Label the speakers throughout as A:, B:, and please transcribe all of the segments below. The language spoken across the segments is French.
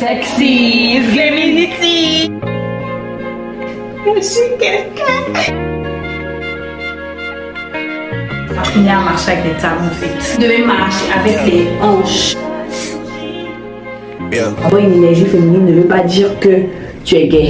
A: Sexy Femininity. Je suis quelqu'un. Apprendre à marcher avec des talons en fait. Vous devez marcher avec les hanches. Avoir une énergie féminine ne veut pas dire que tu es gay.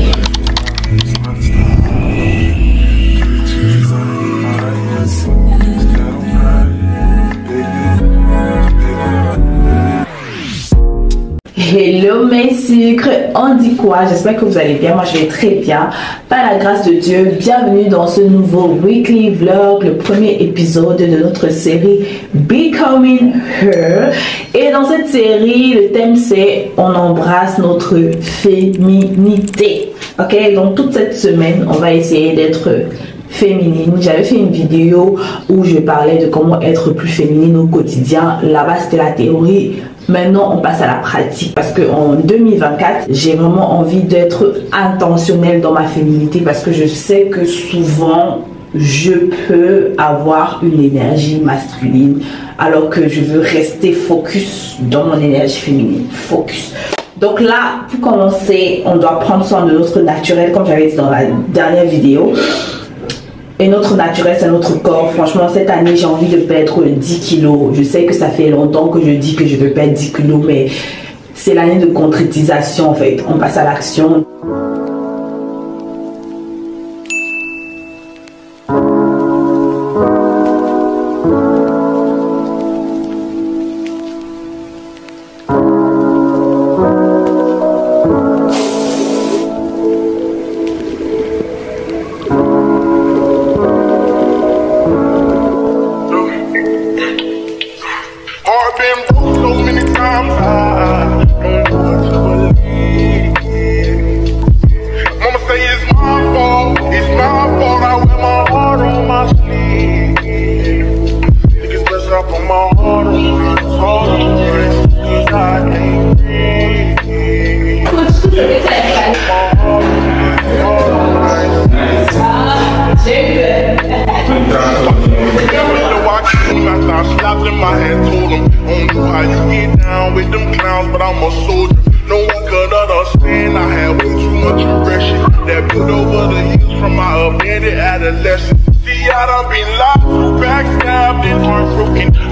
A: Hello mes sucres, on dit quoi? J'espère que vous allez bien, moi je vais très bien. Par la grâce de Dieu, bienvenue dans ce nouveau weekly vlog, le premier épisode de notre série Becoming Her. Et dans cette série, le thème c'est on embrasse notre féminité. Ok, donc toute cette semaine, on va essayer d'être féminine. J'avais fait une vidéo où je parlais de comment être plus féminine au quotidien. Là-bas, c'était la théorie. Maintenant, on passe à la pratique parce qu'en 2024, j'ai vraiment envie d'être intentionnelle dans ma féminité parce que je sais que souvent, je peux avoir une énergie masculine alors que je veux rester focus dans mon énergie féminine. Focus. Donc là, pour commencer, on doit prendre soin de notre naturel comme j'avais dit dans la dernière vidéo. Et notre naturel, c'est notre corps. Franchement, cette année, j'ai envie de perdre 10 kilos. Je sais que ça fait longtemps que je dis que je veux perdre 10 kilos, mais c'est l'année de concrétisation, en fait. On passe à l'action.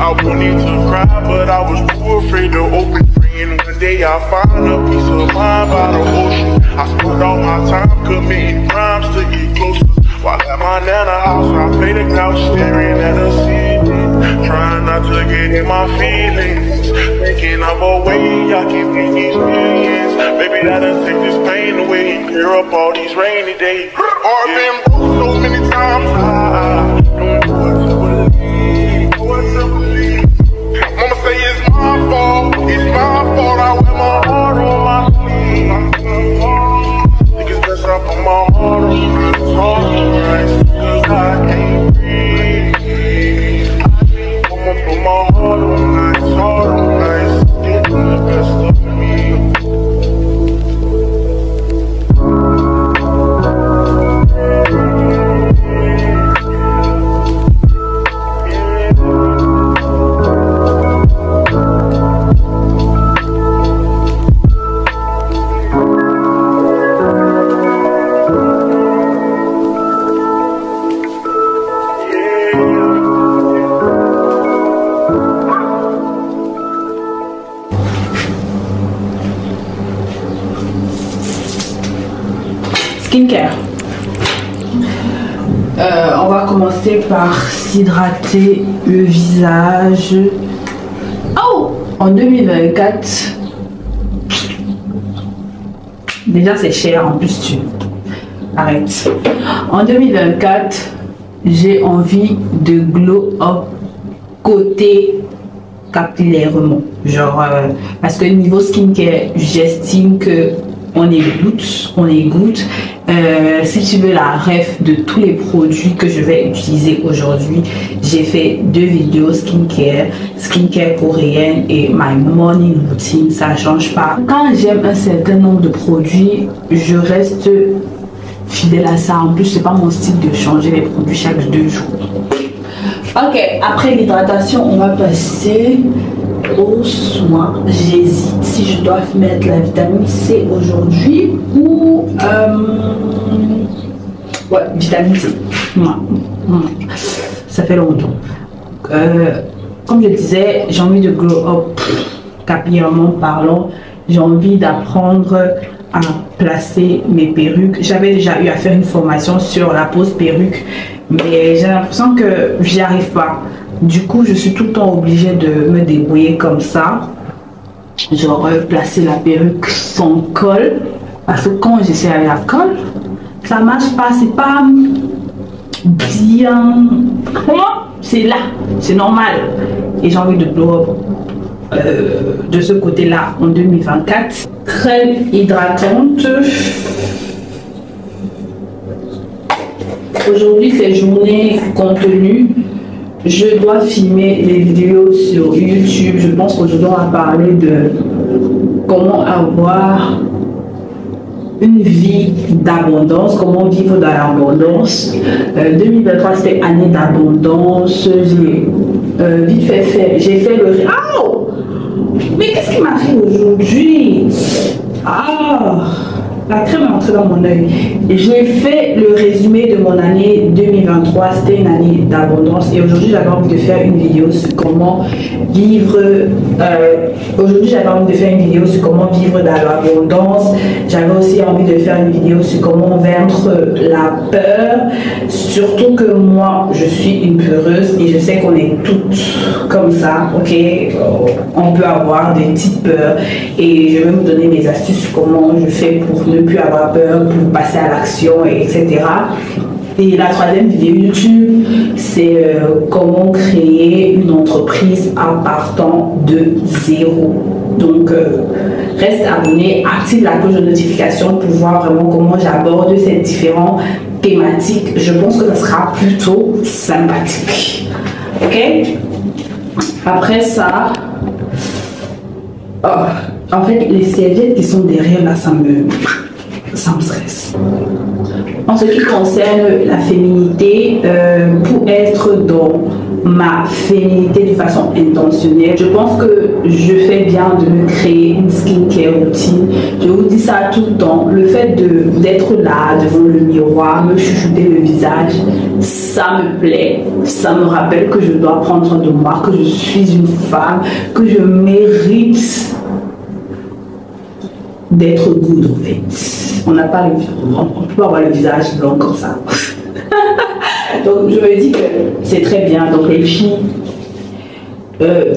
B: I wanted to cry, but I was too afraid to open. Praying one day I'll find a peace of mind by the ocean. I spent all my time committing crimes to get closer. While at my nana house, I play the couch, staring at the ceiling, trying not to get in my feelings. Thinking of a way I can get these millions. Maybe that'll take this pain away and clear up all these rainy days. I've been broke so many times, I don't know what to believe. Mama say it's my fault, I wear my heart on my sleeve. Think it's best I put my heart on right, cause I can't breathe. I'ma put my heart on nice, getting the best of me.
A: Skincare. On va commencer par s'hydrater le visage. Oh, en 2024, déjà c'est cher, en plus tu arrête. En 2024, j'ai envie de glow up côté capillairement, genre parce que niveau skincare, j'estime que on égoutte. Si tu veux la ref de tous les produits que je vais utiliser aujourd'hui, j'ai fait 2 vidéos skincare coréenne et my morning routine, ça change pas. Quand j'aime un certain nombre de produits, je reste fidèle à ça. En plus, c'est pas mon style de changer les produits chaque 2 jours. Ok, après l'hydratation, on va passer au soin. J'hésite si je dois mettre la vitamine C aujourd'hui ou ouais, vitamine C. Ça fait longtemps. Comme je disais, j'ai envie de glow up, capillairement parlant. J'ai envie d'apprendre à placer mes perruques. J'avais déjà eu à faire une formation sur la pose perruque, mais j'ai l'impression que j'y arrive pas. Du coup, je suis tout le temps obligée de me débrouiller comme ça. Genre, placer la perruque sans colle. Parce que quand j'essaie avec la colle, ça marche pas. C'est pas bien. C'est là. C'est normal. Et j'ai envie de glow up de ce côté-là en 2024. Crème hydratante. Aujourd'hui, c'est journée contenu. Je dois filmer les vidéos sur YouTube. Je pense qu'aujourd'hui, on va parler de comment avoir une vie d'abondance, comment vivre dans l'abondance. 2023, c'était année d'abondance. J'ai vite fait, j'ai fait le... Oh! Mais qu'est-ce qui m'arrive aujourd'hui? Ah! La crème est entrée dans mon œil. J'ai fait le résumé de mon année 2023. C'était une année d'abondance. Et aujourd'hui, j'avais envie de faire une vidéo sur comment vivre. Aujourd'hui, j'avais envie de faire une vidéo sur comment vivre dans l'abondance. J'avais aussi envie de faire une vidéo sur comment vaincre la peur. Surtout que moi, je suis une peureuse et je sais qu'on est toutes comme ça. Ok, on peut avoir des petites peurs. Et je vais vous donner mes astuces sur comment je fais pour ne plus avoir peur, pour passer à l'action, etc. Et la troisième vidéo YouTube, c'est comment créer une entreprise en partant de zéro. Donc, reste abonné, active la cloche de notification pour voir vraiment comment j'aborde ces différentes thématiques. Je pense que ça sera plutôt sympathique. Ok? Après ça, en fait, les serviettes qui sont derrière là, ça me stresse. En ce qui concerne la féminité, pour être dans ma féminité de façon intentionnelle, je pense que je fais bien de me créer une skincare routine. Je vous dis ça tout le temps. Le fait d'être là devant le miroir, me chuchoter le visage, ça me plaît. Ça me rappelle que je dois prendre soin de moi, que je suis une femme, que je mérite d'être good en fait. On n'a pas on peut pas avoir le visage blanc comme ça. Donc je me dis que c'est très bien. Donc les filles,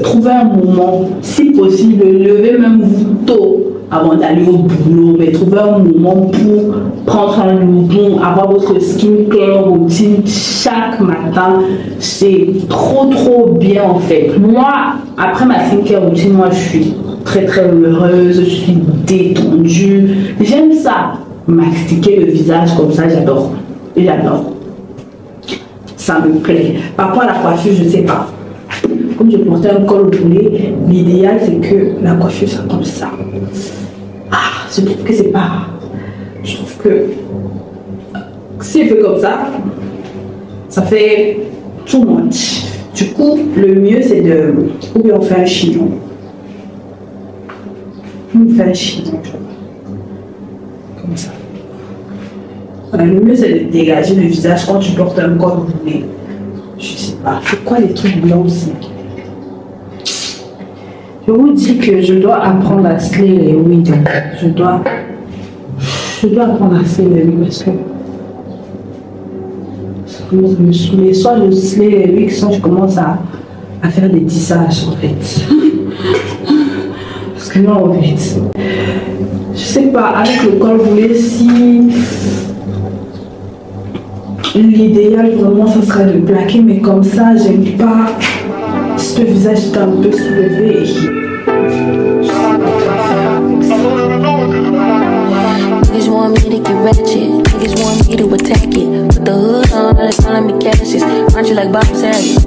A: trouvez un moment, si possible, levez même vous tôt avant d'aller au boulot, mais trouvez un moment pour prendre un loubou, avoir votre skincare routine chaque matin. C'est trop bien en fait. Moi, après ma skincare routine, moi je suis très heureuse, je suis détendue. J'aime ça, mastiquer le visage comme ça, j'adore. Ça me plaît. Par rapport à la coiffure, je ne sais pas. Comme je portais un col roulé, l'idéal c'est que la coiffure soit comme ça. Je trouve que c'est pas... Je trouve que si je fais comme ça, ça fait too much. Du coup, le mieux c'est de... Ou bien on fait un chignon. On fait un chignon. Comme ça. Le mieux c'est de dégager le visage quand tu portes un col roulé. Je sais pas. C'est quoi les trucs blancs aussi? Je vous dis que je dois apprendre à sceller les wigs. Je dois apprendre à sceller les wigs parce que ça commence à me saouler. Soit je scelle les wigs, soit je commence à faire des tissages en fait. Parce que non en fait, je sais pas, avec le col roulé, si l'idéal vraiment ça serait de plaquer, mais comme ça j'aime pas. Le visage est un peu soulevé. Niggas want me to get ratchet. Niggas want me to attack it. Put the hood on, they're calling me Cassius. Aren't you like Bob Saget?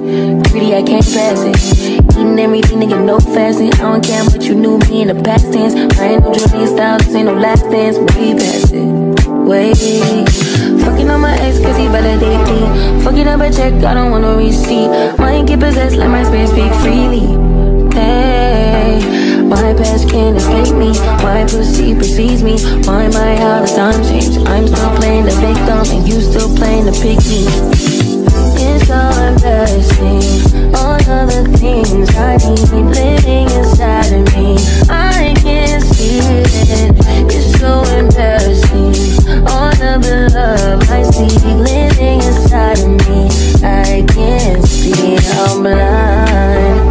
A: Greedy, I can't pass it. Eating everything, nigga, no fasting. I don't care what you knew me in the past tense. I ain't no Julia Styles, this ain't no last dance. Way past it. Wait. Fucking on my ex cause he validate me. Fucking up a check, I don't want no receipt. Mind get possessed, let my spirit speak freely.
C: Hey, my past can't escape me. My pussy precedes me. Why my how the time change? I'm still playing the victim and you still playing the pick me. It's so embarrassing. All of the things I need living inside of me. I can't see it. It's so embarrassing. All of the love I see living inside of me. I can't see. I'm blind.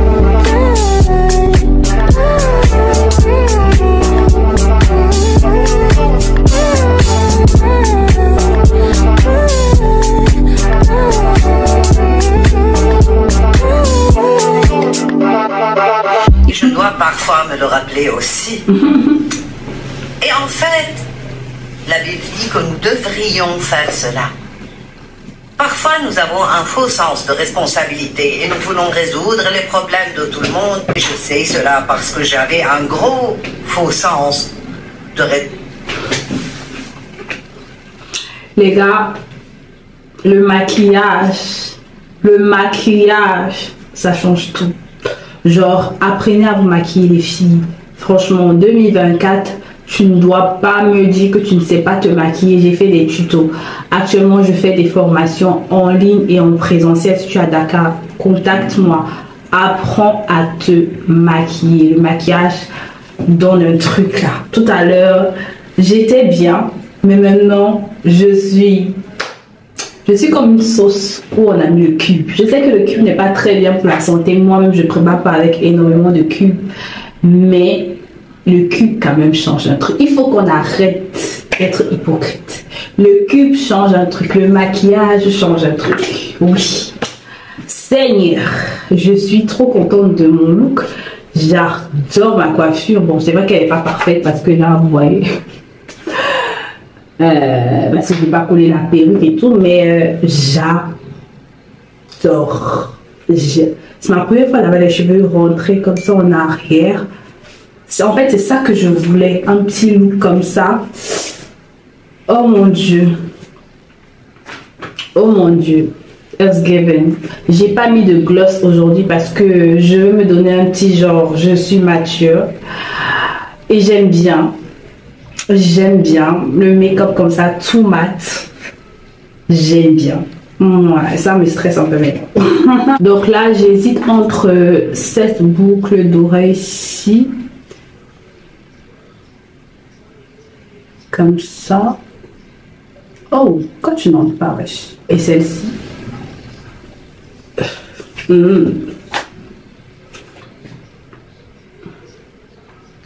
D: Je dois parfois me le rappeler aussi. Et en fait, la Bible dit que nous devrions faire cela. Parfois, nous avons un faux sens de responsabilité et nous voulons résoudre les problèmes de tout le monde. Et je sais cela parce que j'avais un gros faux sens de
A: Les gars, le maquillage, ça change tout. Genre, apprenez à vous maquiller les filles. Franchement, en 2024, tu ne dois pas me dire que tu ne sais pas te maquiller. J'ai fait des tutos. Actuellement, je fais des formations en ligne et en présentiel. Si tu es à Dakar, contacte-moi. Apprends à te maquiller. Le maquillage donne un truc là. Tout à l'heure, j'étais bien, mais maintenant, je suis comme une sauce où on a mis le cube. Je sais que le cube n'est pas très bien pour la santé. Moi-même, je ne prépare pas avec énormément de cubes. Mais le cube, quand même, change un truc. Il faut qu'on arrête d'être hypocrite. Le cube change un truc. Le maquillage change un truc. Oui. Seigneur, je suis trop contente de mon look. J'adore ma coiffure. Bon, c'est vrai qu'elle n'est pas parfaite parce que là, vous voyez... parce que je n'ai pas collé la perruque et tout, mais j'adore. C'est ma première fois d'avoir les cheveux rentrés comme ça en arrière. En fait, c'est ça que je voulais, un petit look comme ça. Oh mon Dieu. Oh mon Dieu. Earthgiven. J'ai pas mis de gloss aujourd'hui parce que je veux me donner un petit genre, je suis mature. Et j'aime bien. J'aime bien le make-up comme ça, tout mat. J'aime bien. Voilà, ça me stresse un peu maintenant. Donc là, j'hésite entre cette boucle d'oreille ici. Comme ça. Oh, quand tu n'entres pas, wesh. Et celle-ci.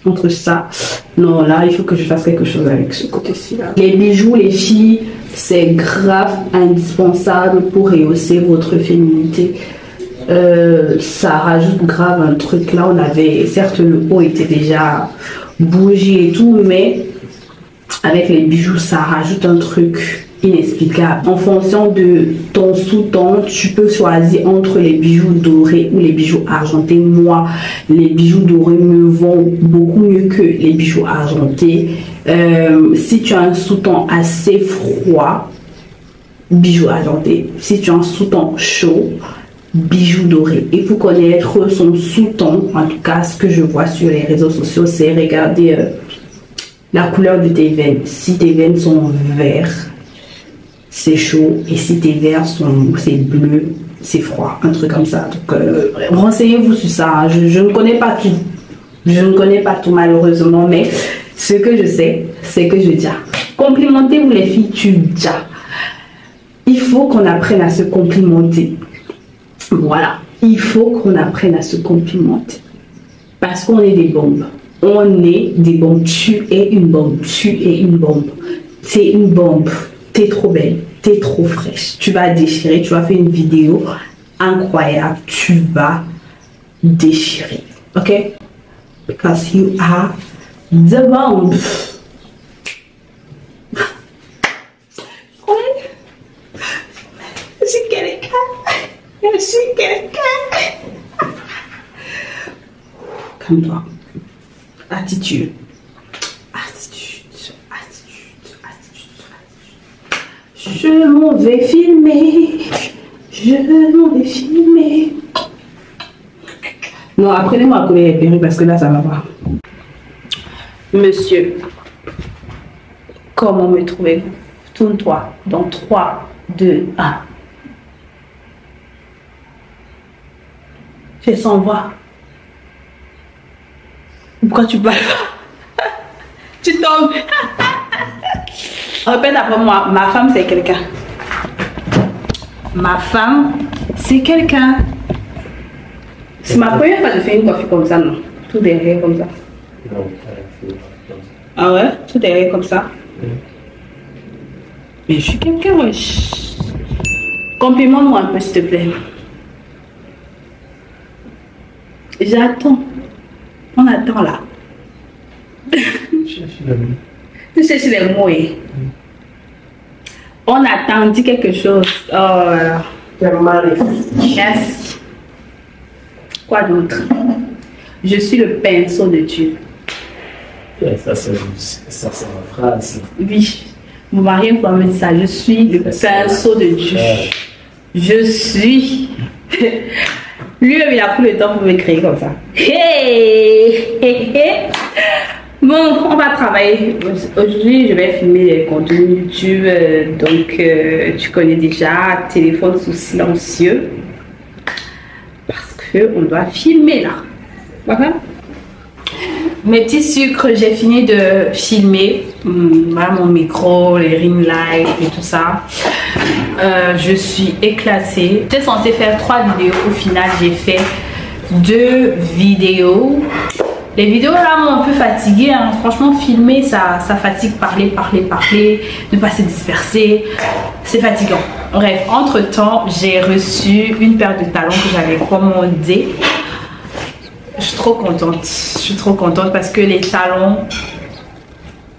A: Entre ça, non, là il faut que je fasse quelque chose avec ce côté-ci là. Les bijoux, les filles, c'est grave indispensable pour rehausser votre féminité. Ça rajoute grave un truc. Là on avait, certes le haut était déjà bougé et tout, mais avec les bijoux ça rajoute un truc inexplicable. En fonction de ton sous-ton, tu peux choisir entre les bijoux dorés ou les bijoux argentés. Moi, les bijoux dorés me vont beaucoup mieux que les bijoux argentés. Si tu as un sous-ton assez froid, bijoux argentés. Si tu as un sous-ton chaud, bijoux dorés. Il faut connaître son sous-ton. En tout cas, ce que je vois sur les réseaux sociaux, c'est regarder la couleur de tes veines. Si tes veines sont vertes, c'est chaud, et si tes verres sont, c'est bleu, c'est froid, un truc comme ça. Donc renseignez-vous sur ça. Je ne connais pas tout, je ne connais pas tout malheureusement, mais ce que je sais, c'est que je dis, complimentez-vous les filles, tu dis. Il faut qu'on apprenne à se complimenter. Voilà, il faut qu'on apprenne à se complimenter, parce qu'on est des bombes. On est des bombes. Tu es une bombe, tu es une bombe, t'es une bombe. T'es trop belle, t'es trop fraîche, tu vas déchirer, tu vas faire une vidéo incroyable, tu vas déchirer, ok? Because you are the bomb. Je suis quelqu'un. Calme-toi. Attitude. Je m'en vais filmer. Je m'en vais filmer. Non, apprenez-moi à coller les perruques parce que là, ça va pas. Monsieur, comment me trouvez-vous? Tourne-toi dans 3, 2, 1. J'ai sans voix. Pourquoi tu parles pas? Tu tombes. Répète après moi, ma femme c'est quelqu'un. Ma femme c'est quelqu'un. C'est ma première fois de faire une coiffure comme ça, non? Tout derrière comme ça.
E: Non,
A: Ah ouais? Tout derrière comme ça. Mais je suis quelqu'un, wesh. Complimente-moi un peu, s'il te plaît. J'attends. On attend là. Tu cherches les mots. On attend, dis quelque chose. Oh là là. Merci. Quoi d'autre? Je suis le pinceau de Dieu.
E: Ça c'est ma phrase.
A: Oui. Mon mari me dit ça. Je suis le pinceau de Dieu. Je suis. Lui, il a pris le temps pour m'écrire comme ça. Bon, on va travailler. Aujourd'hui, je vais filmer les contenus YouTube. Donc, tu connais déjà, téléphone sous silencieux. Parce qu'on doit filmer là. Voilà. Mes petits sucres, j'ai fini de filmer. Voilà mon micro, les ring lights et tout ça. Je suis éclatée. J'étais censée faire 3 vidéos. Au final, j'ai fait 2 vidéos. Les vidéos là m'ont un peu fatiguée. Hein. Franchement, filmer, ça fatigue. Parler, ne pas se disperser. C'est fatigant. Bref, entre-temps, j'ai reçu une paire de talons que j'avais commandée. Je suis trop contente. Je suis trop contente parce que les talons,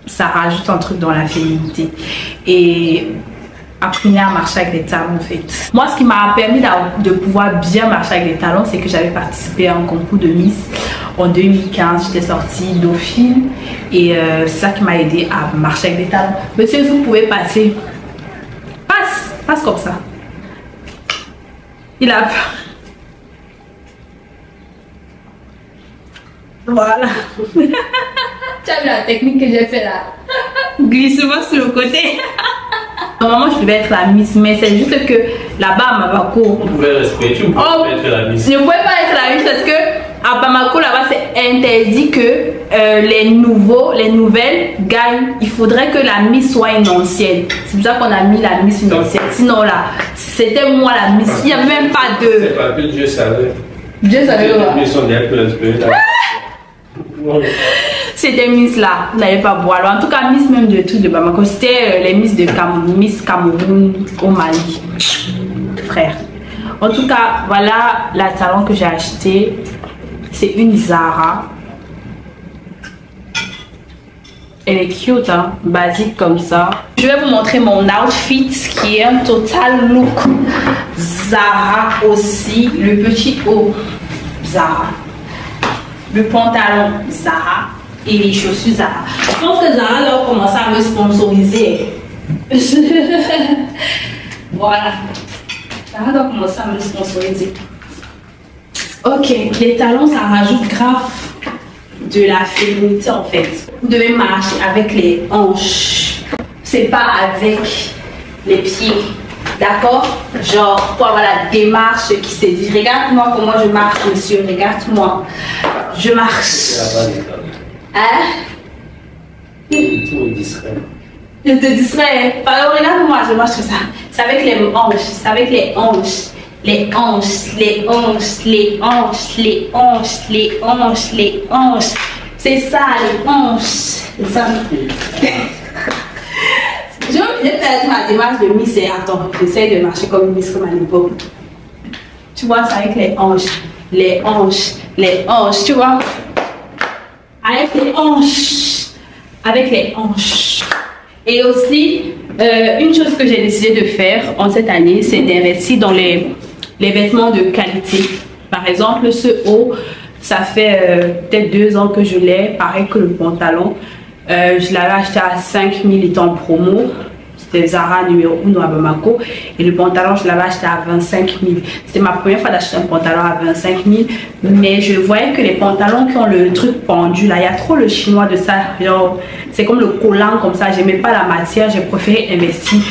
A: ça rajoute un truc dans la féminité. Et apprendre à marcher avec des talons en fait. Moi, ce qui m'a permis de pouvoir bien marcher avec des talons, c'est que j'avais participé à un concours de Miss en 2015. J'étais sortie Dauphine et c'est ça qui m'a aidé à marcher avec des talons. Monsieur, vous pouvez passer. Passe comme ça. Il a peur. Voilà. Tu as vu la technique que j'ai fait là? Glissement sur le côté. Normalement, je devais être la Miss, mais c'est juste que là-bas à Bamako.
E: On pouvait respecter, tu pouvais être la Miss.
A: Je ne pouvais pas être la Miss parce que à Bamako, là-bas, c'est interdit que les nouvelles gagnent. Il faudrait que la Miss soit une ancienne. C'est pour ça qu'on a mis la Miss une ancienne. Sinon, là, c'était moi la Miss. Il n'y a même pas de.
E: C'est pas que Dieu savait.
A: Dieu savait quoi? C'était Miss là, vous n'allez pas boire. Alors, en tout cas, Miss même de trucs de Bamako, c'était les Miss de Miss Cameroun au Mali. Frère. En tout cas, voilà la talon que j'ai acheté. C'est une Zara. Elle est cute, hein, basique comme ça. Je vais vous montrer mon outfit qui est un total look Zara aussi. Le petit haut Zara. Le pantalon Zara et les chaussures Zara. Je pense que Zara doit commencer à me sponsoriser. Voilà. Zara doit commencer à me sponsoriser. Ok, les talons, ça rajoute grave de la féminité en fait. Vous devez marcher avec les hanches. C'est pas avec les pieds. D'accord? Genre, pour avoir la démarche qui s'est dit, regarde-moi comment je marche, monsieur, regarde-moi. Je marche. Hein?
E: Tu me distrais.
A: Je te distrais. Regarde-moi, je marche comme ça. C'est avec les hanches, c'est avec les hanches. Les hanches, les hanches, les hanches, les hanches, les hanches, les hanches. C'est ça, les hanches. C'est ça. Je vais faire ma démarche de Miss et attends, j'essaie de marcher comme une Miss comme à l'époque. Tu vois, c'est avec les hanches, les hanches, les hanches, tu vois. Avec les hanches, avec les hanches. Et aussi, une chose que j'ai décidé de faire en cette année, c'est d'investir dans les vêtements de qualité. Par exemple, ce haut, ça fait peut-être 2 ans que je l'ai, pareil que le pantalon. Je l'avais acheté à 5 000, il était en promo. C'était Zara numéro 1 à Bamako. Et le pantalon, je l'avais acheté à 25 000. C'était ma première fois d'acheter un pantalon à 25 000. Mais je voyais que les pantalons qui ont le truc pendu, là, il y a trop le chinois de ça. C'est comme le collant comme ça. J'aimais pas la matière. J'ai préféré investir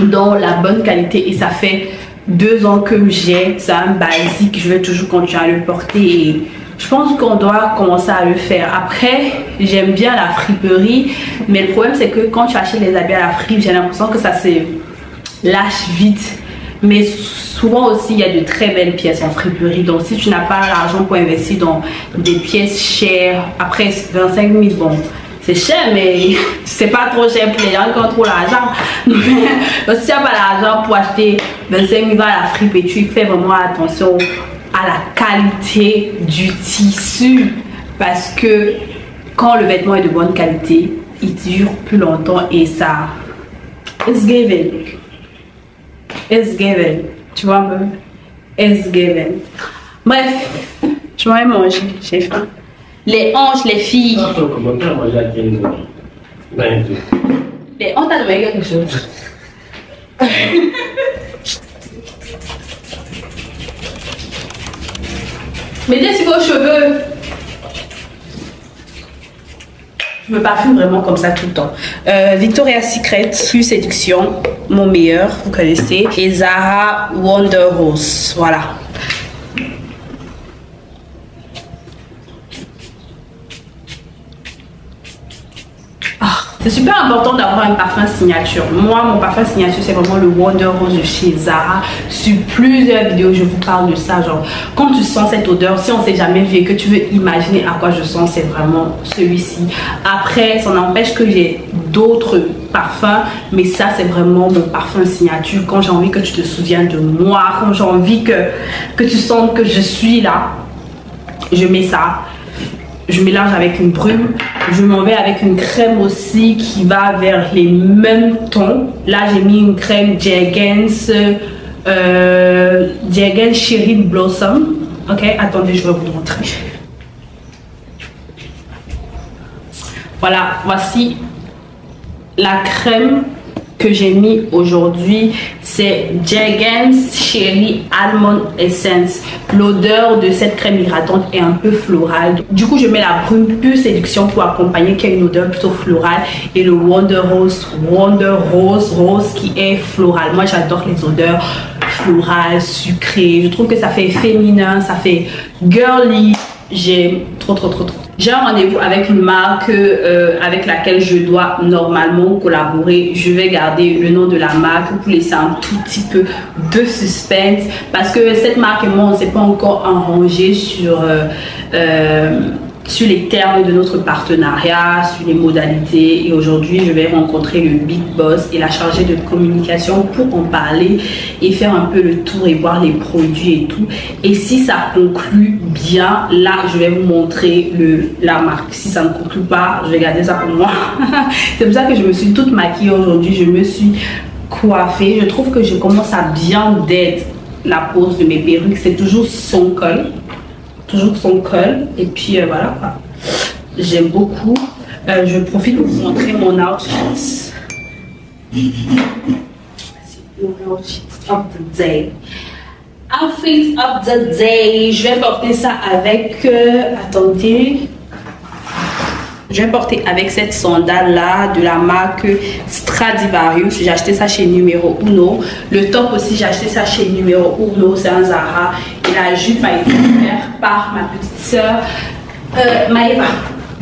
A: dans la bonne qualité. Et ça fait 2 ans que j'ai. C'est un basique. Je vais toujours continuer à le porter. Et je pense qu'on doit commencer à le faire. Après, j'aime bien la friperie, mais le problème c'est que quand tu achètes les habits à la fripe, j'ai l'impression que ça se lâche vite. Mais souvent aussi, il y a de très belles pièces en friperie. Donc si tu n'as pas l'argent pour investir dans des pièces chères, après 25 000, bon, c'est cher, mais c'est pas trop cher pour les gens qui ont trop l'argent. Donc si tu n'as pas l'argent pour acheter 25 000 à la fripe et tu fais vraiment attention à la qualité du tissu, parce que quand le vêtement est de bonne qualité, il dure plus longtemps et ça it's given, tu vois un peu, it's given. Bref, je m'en vais manger, j'ai faim. Les hanches, les filles. Les hanches, t'as demandé quelque chose. Mettez sur vos cheveux. Je me parfume vraiment comme ça tout le temps. Victoria's Secret, Plus Séduction, mon meilleur, vous connaissez. Et Zara Wonder Rose, voilà. C'est super important d'avoir un parfum signature. Moi, mon parfum signature, c'est vraiment le Wonder Rose de chez Zara. Sur plusieurs vidéos, je vous parle de ça. Genre, quand tu sens cette odeur, si on ne s'est jamais vu et que tu veux imaginer à quoi je sens, c'est vraiment celui-ci. Après, ça n'empêche que j'ai d'autres parfums, mais ça, c'est vraiment mon parfum signature. Quand j'ai envie que tu te souviennes de moi, quand j'ai envie que tu sentes que je suis là, je mets ça. Je mélange avec une brume, je m'en vais avec une crème aussi qui va vers les mêmes tons. Là j'ai mis une crème Jergens Cherry Blossom. Ok, attendez, je vais vous montrer. Voilà, voici la crème que j'ai mis aujourd'hui. C'est Jergens Cherry Almond Essence. L'odeur de cette crème hydratante est un peu florale. Du coup, je mets la brume Pure Séduction pour accompagner, qui a une odeur plutôt florale, et le Wonder Rose qui est floral. Moi, j'adore les odeurs florales, sucrées. Je trouve que ça fait féminin, ça fait girly. J'aime trop. J'ai un rendez-vous avec une marque avec laquelle je dois normalement collaborer. Je vais garder le nom de la marque pour laisser un tout petit peu de suspense, parce que cette marque et moi, on ne s'est pas encore arrangé sur les termes de notre partenariat, sur les modalités. Et aujourd'hui, je vais rencontrer le Big Boss et la chargée de communication pour en parler et faire un peu le tour et voir les produits et tout. Et si ça conclut bien, là, je vais vous montrer la marque. Si ça ne conclut pas, je vais garder ça pour moi. C'est pour ça que je me suis toute maquillée aujourd'hui. Je me suis coiffée. Je trouve que je commence à bien d'être la pose de mes perruques. C'est toujours son col. Et puis voilà, j'aime beaucoup. Je profite pour vous montrer mon outfit. Outfit of the day. Je vais porter ça avec attendez, je vais porter avec cette sandale là de la marque Stradivarius. J'ai acheté ça chez Numéro 1. Le top aussi, j'ai acheté ça chez Numéro 1. C'est un Zara. Et la jupe a été faite par ma petite soeur Maëva.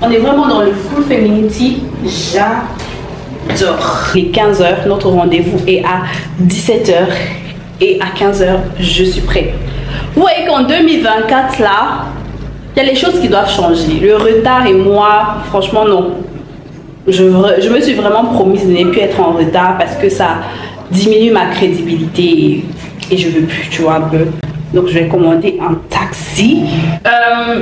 A: On est vraiment dans le full femininity. J'adore. Il est 15h. Notre rendez-vous est à 17h. Et à 15h, je suis prête. Vous voyez qu'en 2024 là, il y a les choses qui doivent changer. Le retard et moi, franchement non. Je me suis vraiment promise de ne plus être en retard, parce que ça diminue ma crédibilité et je veux plus, tu vois, un peu. Donc je vais commander un taxi.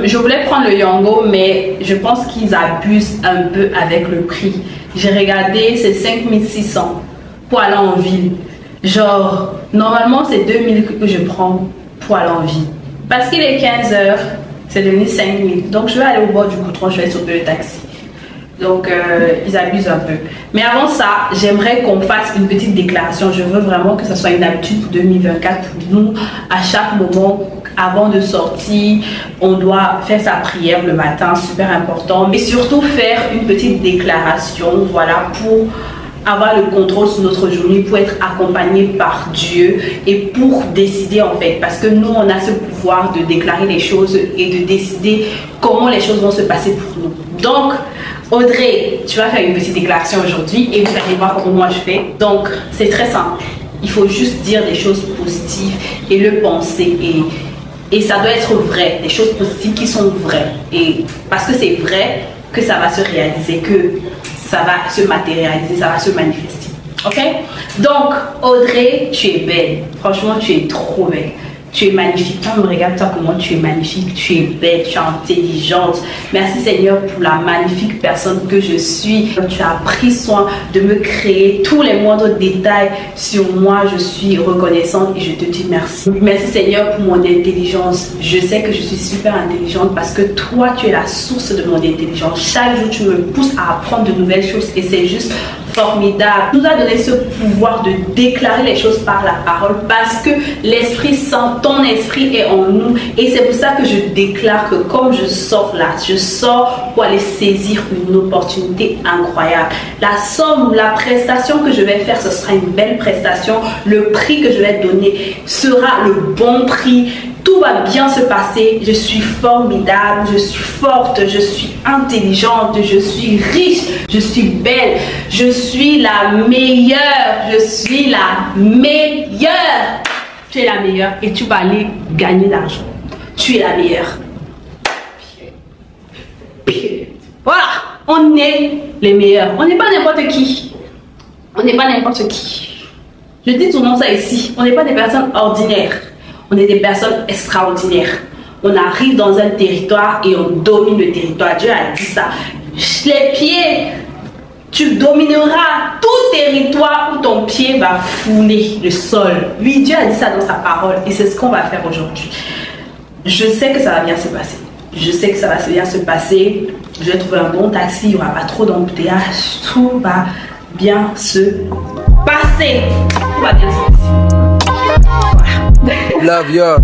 A: Je voulais prendre le Yango, mais je pense qu'ils abusent un peu avec le prix. J'ai regardé, c'est 5600 pour aller en ville. Genre, normalement c'est 2000 que je prends pour aller en ville. Parce qu'il est 15h. C'est devenu 5000. Donc je vais aller au bord du goudron, je vais sauter le taxi. Donc, ils abusent un peu. Mais avant ça, j'aimerais qu'on fasse une petite déclaration. Je veux vraiment que ce soit une habitude pour 2024 pour nous. À chaque moment, avant de sortir, on doit faire sa prière le matin, super important. Mais surtout faire une petite déclaration, voilà, pour avoir le contrôle sur notre journée, pour être accompagné par Dieu et pour décider en fait. Parce que nous, on a ce pouvoir de déclarer les choses et de décider comment les choses vont se passer pour nous. Donc, Audrey, tu vas faire une petite déclaration aujourd'hui et vous allez voir comment moi je fais. Donc, c'est très simple. Il faut juste dire des choses positives et le penser. Et ça doit être vrai, des choses positives qui sont vraies. Et parce que c'est vrai que ça va se réaliser, que ça va se matérialiser, ça va se manifester. Ok? Donc, Audrey, tu es belle. Franchement, tu es trop belle. Tu es magnifique. Quand on regarde toi, comment tu es magnifique, tu es belle, tu es intelligente. Merci Seigneur pour la magnifique personne que je suis. Tu as pris soin de me créer tous les moindres détails sur moi. Je suis reconnaissante et je te dis merci. Merci Seigneur pour mon intelligence. Je sais que je suis super intelligente parce que toi, tu es la source de mon intelligence. Chaque jour, tu me pousses à apprendre de nouvelles choses et c'est juste formidable. Tu nous as donné ce pouvoir de déclarer les choses par la parole parce que l'Esprit Saint, ton esprit est en nous et c'est pour ça que je déclare que comme je sors là, je sors pour aller saisir une opportunité incroyable. La somme, la prestation que je vais faire, ce sera une belle prestation. Le prix que je vais donner sera le bon prix. Tout va bien se passer, je suis formidable, je suis forte, je suis intelligente, je suis riche, je suis belle, je suis la meilleure, je suis la meilleure. Tu es la meilleure et tu vas aller gagner de l'argent. Tu es la meilleure. Voilà, on est les meilleurs. On n'est pas n'importe qui. On n'est pas n'importe qui. Je dis souvent ça ici, on n'est pas des personnes ordinaires. On est des personnes extraordinaires. On arrive dans un territoire et on domine le territoire. Dieu a dit ça. Les pieds, tu domineras tout territoire où ton pied va fouler le sol. Oui, Dieu a dit ça dans sa parole et c'est ce qu'on va faire aujourd'hui. Je sais que ça va bien se passer. Je sais que ça va bien se passer. Je vais trouver un bon taxi, il n'y aura pas trop d'embouteillage. Tout va bien se passer. Tout va bien se passer.
F: Love yours.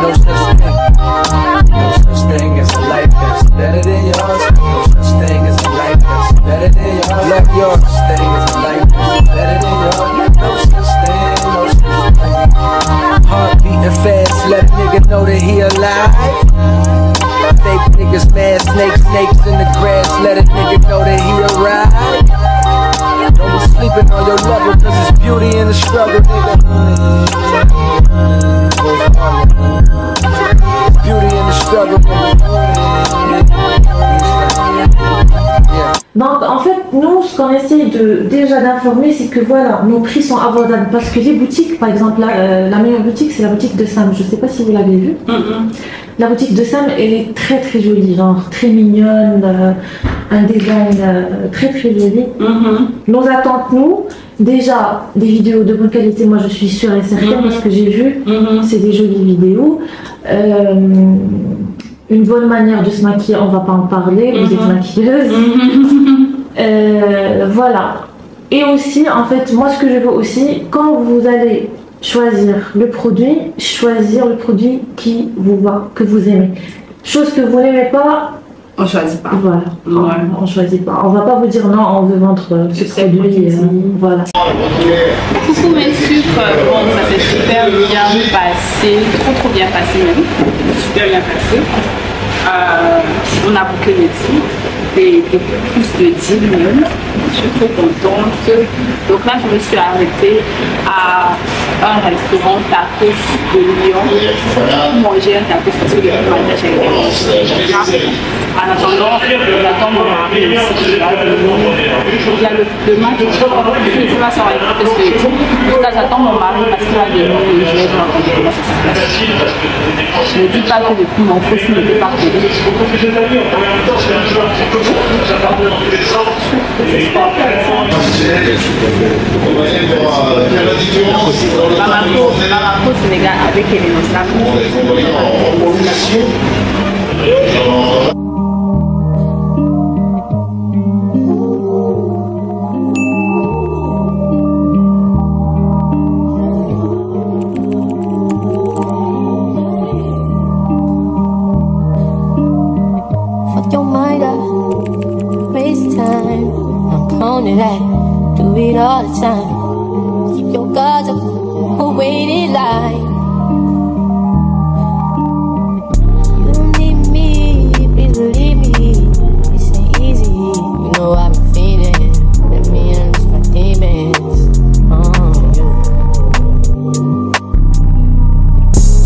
F: No such thing. No such thing as a life that's better than yours. No such thing as a life that's better than yours. Love yours. No such thing as a life that's better than yours. No such thing. No such thing. Heart beating fast, let a nigga know that he alive. Fake niggas mad, snakes in the grass, let a nigga know that he arrived. Don't be sleeping on your lover, cause it's beauty in the struggle, nigga. Beauty in the struggle,
G: Donc en fait, nous, ce qu'on essaie déjà d'informer, c'est que voilà, nos prix sont abordables. Parce que les boutiques, par exemple, la meilleure boutique, c'est la boutique de Sam. Je sais pas si vous l'avez vue. La boutique de Sam, elle est très très jolie, genre très mignonne, un design très très joli. Nos attentes, nous, déjà des vidéos de bonne qualité, moi je suis sûre et certaine parce que j'ai vu, c'est des jolies vidéos. Une bonne manière de se maquiller, on va pas en parler, vous êtes maquilleuse. Voilà. Et aussi, en fait, moi ce que je veux aussi, quand vous allez choisir le produit qui vous va, que vous aimez. Chose que vous n'aimez pas,
A: on choisit pas.
G: Voilà. Ouais. On choisit pas. On va pas vous dire non, on veut vendre ce produit. Voilà.
A: Coucou mes sucres. Bon, ça s'est super bien passé, trop bien passé même. Super bien passé. On a bouclé le deal, des plus de deal même. Je suis trop contente. Donc là, je me suis arrêtée à un restaurant tacos de Lyon pour manger un tacos parce que le mariage a été. En attendant, on attend mon mari aussi qui va venir. Donc là, le match, je vais s'en rendre parce que là, j'attends mon mari parce qu'il va venir et je vais vous raconter comment ça se passe. Ne dis pas que depuis mon fils n'était pas connu. Bamako, Sénégal avec Elenoslam.
C: Fuck your mind up, waste time. I'm prone to that, do it all the time. Keep your guards up, who waited line. You don't need me, please believe me. This ain't easy, you know I've been feeling. Let me unleash my demons on you.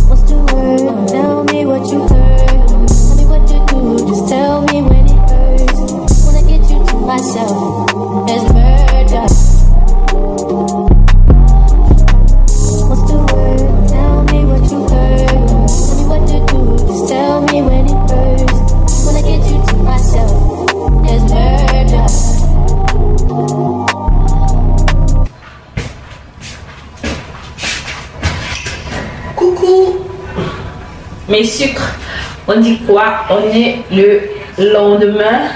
C: What's the word? Tell me what you heard. Tell me what to do, just tell me when it hurts. When I get you to myself, there's murder. What's the word? Tell me what you heard. Tell me what to do, just tell me when it hurts. When I get you to myself, there's murder.
A: Coucou mes sucres, on dit quoi? On est le lendemain.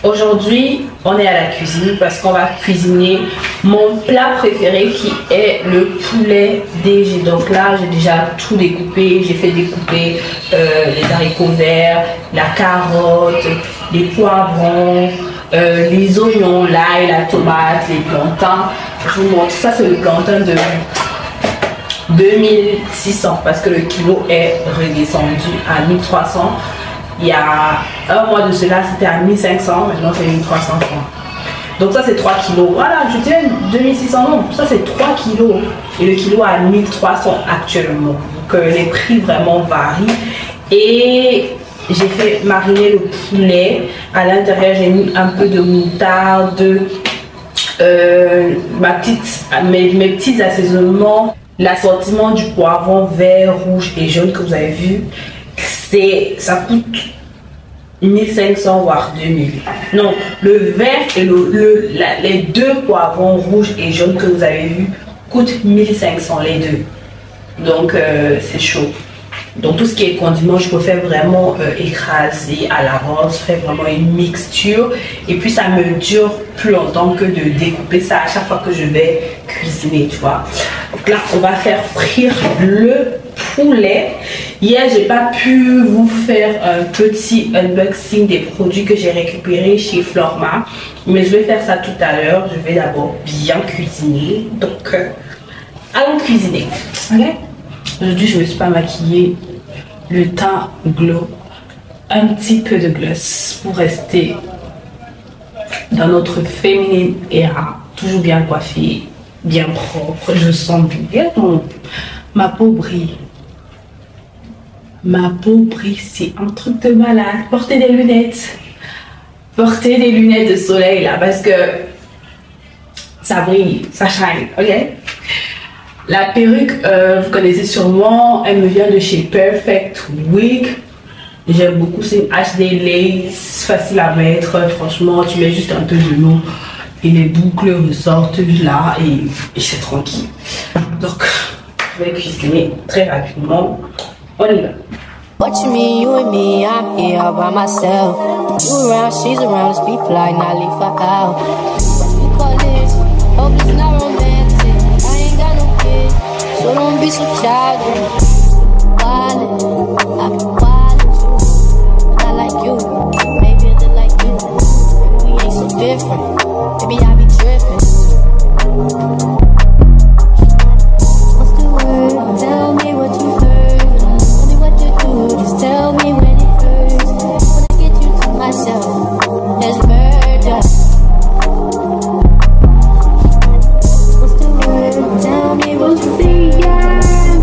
A: Aujourd'hui, on est à la cuisine parce qu'on va cuisiner mon plat préféré qui est le poulet DG. Donc là, j'ai déjà tout découpé. J'ai fait découper les haricots verts, la carotte, les poivrons, les oignons, l'ail, la tomate, les plantains. Je vous montre. Ça, c'est le plantain de 2600 parce que le kilo est redescendu à 1300. Il y a un mois de cela, c'était à 1500, maintenant c'est 1300 francs. Donc ça c'est 3 kilos. Voilà, je dirais 2600, non, ça c'est 3 kilos. Et le kilo à 1300 actuellement. Donc les prix vraiment varient. Et j'ai fait mariner le poulet. À l'intérieur, j'ai mis un peu de moutarde, mes petits assaisonnements, l'assortiment du poivron vert, rouge et jaune que vous avez vu. Ça coûte 1500 voire 2000. Non, le vert et les deux poivrons rouges et jaunes que vous avez vu coûtent 1500 les deux. Donc c'est chaud. Donc tout ce qui est condiment, je préfère vraiment écraser à la rose, faire vraiment une mixture. Et puis ça me dure plus longtemps que de découper ça à chaque fois que je vais cuisiner, tu vois. Donc là, on va faire frire le poulet. Hier, j'ai pas pu vous faire un petit unboxing des produits que j'ai récupérés chez Florma, mais je vais faire ça tout à l'heure. Je vais d'abord bien cuisiner. Donc, allons cuisiner. Ok. Aujourd'hui, je ne me suis pas maquillée. Le teint glow. Un petit peu de gloss pour rester dans notre féminine era. Toujours bien coiffée, bien propre. Je sens bien. Ma peau brille. Ma peau brille, c'est un truc de malade. Portez des lunettes. Portez des lunettes de soleil là parce que ça brille, ça shine, ok? La perruque, vous connaissez sûrement, elle me vient de chez Perfect Wig. J'aime beaucoup, c'est une HD lace, facile à mettre. Franchement, tu mets juste un peu de l'eau et les boucles ressortent là et c'est tranquille. Donc, je vais cuisiner très rapidement. On y va.
C: What you mean, you and me, I'm here all by myself. You around, she's around, let's be polite, not leave her out. You call this, hope it's not romantic. I ain't got no kids, so don't be so childish. Wildin', I be wildin' too. Not like you, maybe I did like you. Maybe we ain't so different, maybe I be trippin'. What's the word? Tell me what you heard. Just tell me when it hurts. When I get you to myself, there's murder. What's the word? Tell me what you feel.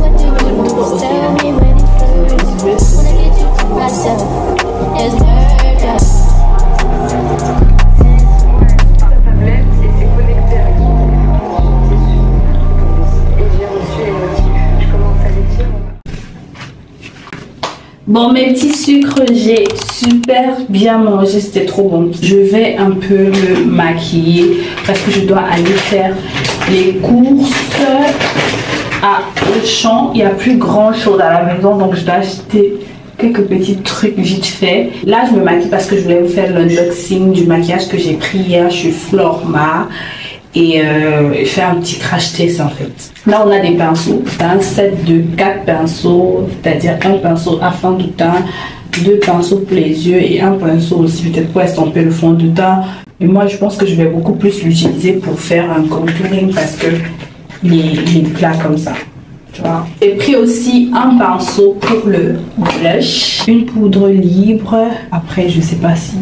C: What do you do? Just tell me when it hurts. When I get you to myself, there's murder.
H: La tablette et c'est connecté avec et j'ai reçu les motifs. Je commence à les dire.
A: Bon, mes petits sucres, j'ai super bien mangé, c'était trop bon. Je vais un peu me maquiller parce que je dois aller faire les courses à Auchan. Il n'y a plus grand chose à la maison, donc je dois acheter quelques petits trucs vite fait. Là, je me maquille parce que je voulais vous faire l'unboxing du maquillage que j'ai pris hier chez Florma et faire un petit crash test en fait. Là, on a des pinceaux. C'est un set de 4 pinceaux, c'est-à-dire un pinceau à fond de teint, 2 pinceaux pour les yeux et un pinceau aussi peut-être pour estomper le fond de teint. Et moi, je pense que je vais beaucoup plus l'utiliser pour faire un contouring parce que il est plat comme ça. J'ai pris aussi un pinceau pour le blush, une poudre libre. Après, je sais pas si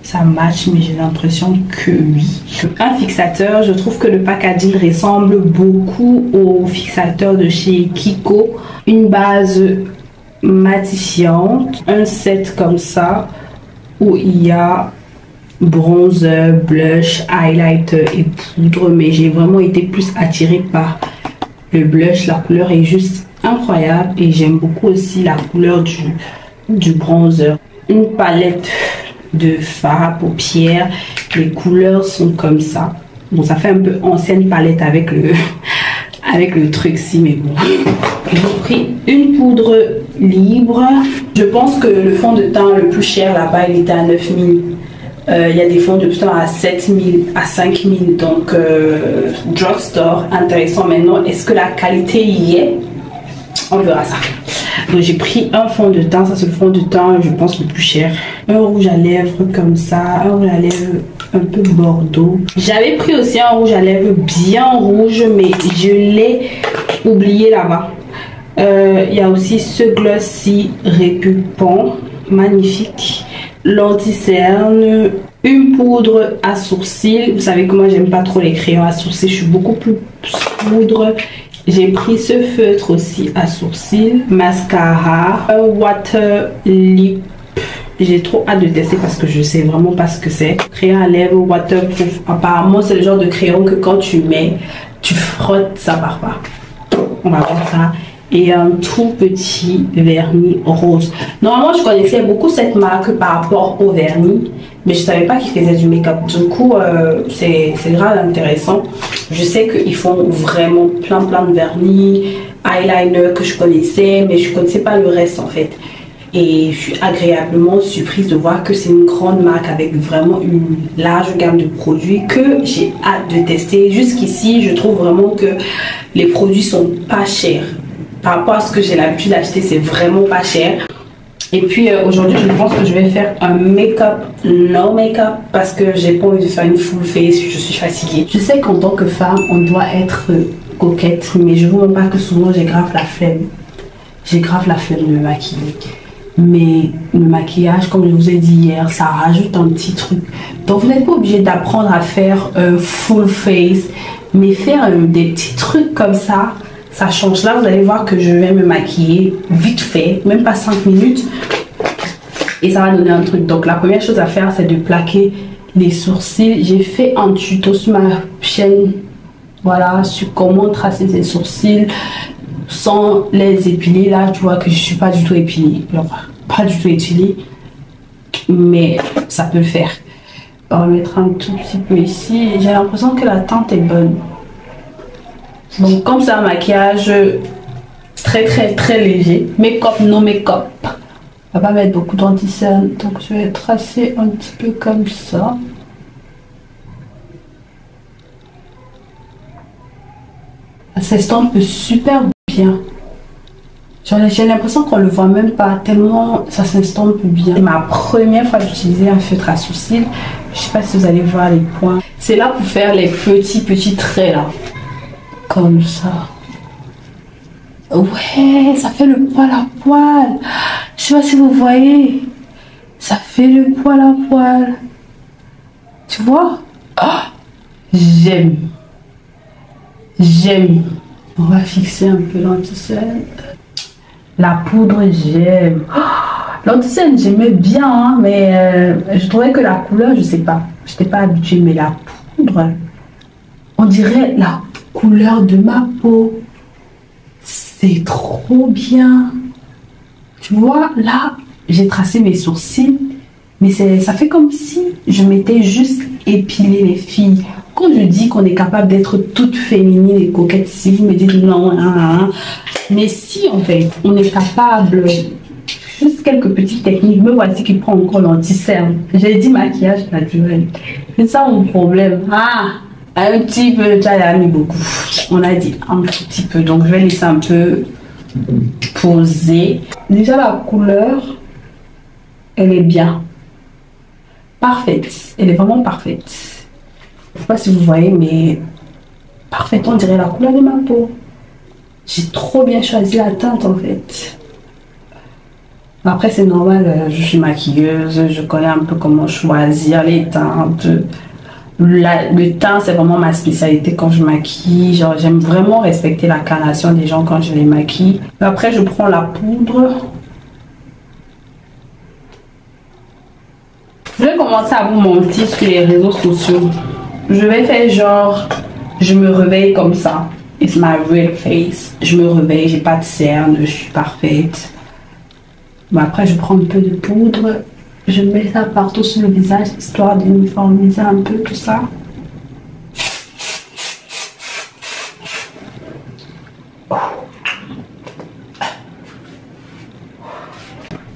A: ça match, mais j'ai l'impression que oui. Un fixateur, je trouve que le packaging ressemble beaucoup au fixateur de chez Kiko. Une base matifiante, un set comme ça où il y a bronzer, blush, highlighter et poudre, mais j'ai vraiment été plus attirée par le blush. La couleur est juste incroyable et j'aime beaucoup aussi la couleur du bronzer. Une palette de fard à paupières, les couleurs sont comme ça. Bon, ça fait un peu ancienne palette avec le truc-ci, mais bon. J'ai pris une poudre libre. Je pense que le fond de teint le plus cher là-bas, il était à 9000. Il y a des fonds de teint à 7000, à 5000, donc drugstore, intéressant. Maintenant, est-ce que la qualité y est? On verra ça. Donc j'ai pris un fond de teint, ça c'est le fond de teint, je pense le plus cher. Un rouge à lèvres comme ça, un rouge à lèvres un peu bordeaux. J'avais pris aussi un rouge à lèvres bien rouge, mais je l'ai oublié là-bas. Il y a aussi ce glossy répulpant, magnifique. L'anti-cerne, une poudre à sourcils. Vous savez que moi j'aime pas trop les crayons à sourcils, je suis beaucoup plus poudre. J'ai pris ce feutre aussi à sourcils, mascara, un water lip. J'ai trop hâte de tester parce que je sais vraiment pas ce que c'est. Crayon à lèvres waterproof. Apparemment c'est le genre de crayon que quand tu mets, tu frottes, ça part pas. On va voir ça. Et un tout petit vernis rose. Normalement je connaissais beaucoup cette marque par rapport au vernis, mais je savais pas qu'ils faisaient du make-up. Du coup c'est grave intéressant. Je sais qu'ils font vraiment plein de vernis, eyeliner que je connaissais, mais je connaissais pas le reste en fait. Et je suis agréablement surprise de voir que c'est une grande marque avec vraiment une large gamme de produits que j'ai hâte de tester. Jusqu'ici je trouve vraiment que les produits sont pas chers. Par rapport à ce que j'ai l'habitude d'acheter, c'est vraiment pas cher. Et puis aujourd'hui, je pense que je vais faire un make-up, no make-up, parce que j'ai pas envie de faire une full face, je suis fatiguée. Je sais qu'en tant que femme, on doit être coquette, mais je vous montre pas que souvent j'ai grave la flemme. J'ai grave la flemme de me maquiller. Mais le maquillage, comme je vous ai dit hier, ça rajoute un petit truc. Donc vous n'êtes pas obligé d'apprendre à faire full face, mais faire des petits trucs comme ça. Ça change. Là, vous allez voir que je vais me maquiller vite fait, même pas 5 minutes. Et ça va donner un truc. Donc, la première chose à faire, c'est de plaquer les sourcils. J'ai fait un tuto sur ma chaîne, voilà, sur comment tracer ses sourcils sans les épiler. Là, tu vois que je suis pas du tout épilée. Pas du tout épilée. Mais ça peut le faire. On va mettre un tout petit peu ici. J'ai l'impression que la teinte est bonne. Donc comme c'est un maquillage très léger, make-up, no make-up, on va pas mettre beaucoup d'anti-cerne, donc je vais tracer un petit peu comme ça. Ça s'estompe super bien. J'ai l'impression qu'on le voit même pas tellement ça s'estompe bien. C'est ma première fois d'utiliser un feutre à sourcils. Je sais pas si vous allez voir les points. C'est là pour faire les petits traits là. Comme ça. Ouais, ça fait le poil à poil. Je sais pas si vous voyez. Ça fait le poil à poil. Tu vois? Oh, j'aime. J'aime. On va fixer un peu l'anti-cerne. La poudre, j'aime. Oh, l'anti-cerne, j'aimais bien, hein, mais je trouvais que la couleur, je sais pas. Je n'étais pas habituée, mais la poudre, on dirait la couleur de ma peau. C'est trop bien. Tu vois, là, j'ai tracé mes sourcils, mais ça fait comme si je m'étais juste épilé, les filles. Quand je dis qu'on est capable d'être toute féminine et coquette, si vous me dites non, mais si en fait, on est capable
I: juste quelques petites techniques. Me voici qui prend encore l'anti-cerne. J'ai dit maquillage naturel. C'est ça mon problème. Ah, un petit peu, déjà il a mis beaucoup. On a dit un petit peu, donc je vais laisser un peu poser. Déjà la couleur, elle est bien. Parfaite. Elle est vraiment parfaite. Je sais pas si vous voyez, mais parfaite, on dirait la couleur de ma peau. J'ai trop bien choisi la teinte en fait. Après c'est normal, je suis maquilleuse, je connais un peu comment choisir les teintes. Le teint c'est vraiment ma spécialité quand je maquille. Genre j'aime vraiment respecter la carnation des gens quand je les maquille. Après je prends la poudre. Je vais commencer à vous mentir sur les réseaux sociaux. Je vais faire genre, je me réveille comme ça. It's my real face. Je me réveille, j'ai pas de cernes, je suis parfaite. Bon, après, je prends un peu de poudre. Je mets ça partout sur le visage, histoire d'uniformiser un peu tout ça.